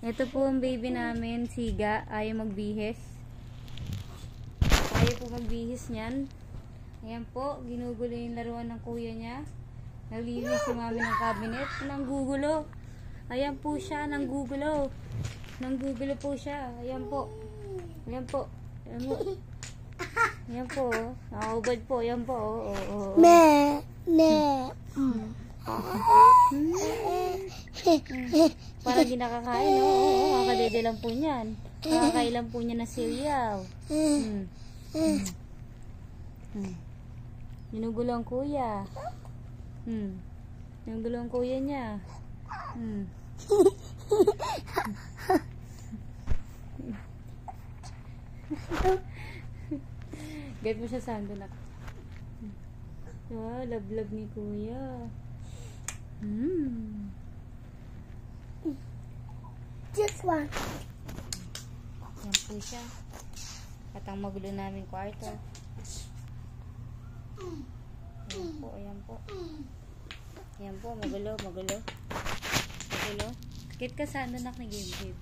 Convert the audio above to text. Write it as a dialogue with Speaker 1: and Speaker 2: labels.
Speaker 1: Ito po ang baby namin, Siga. Ayaw magbihis. Ayaw po magbihis niyan. Ayan po, ginugulo yung laruan ng kuya niya. Naglinis si mami ng cabinet. Nanggugulo. Ayan po siya, nanggugulo. Nanggugulo po siya. Ayan po. Ayan po. Ayan po. Ayan po. Nakaubad po. Ayan po. Parang di nakakain. Kakadede lang po niyan. Kakailan po niya na siriyaw. Ginugulo ang kuya. Ginugulo ang kuya niya. Gayat mo siya sando na. Wow, love ni kuya.
Speaker 2: Just one.
Speaker 1: Yan po siya. At ang magulo namin kwarto. Ayan po, ayan po. Ayan po, magulo. Magulo. Kit ka saan, anak ni Gabe.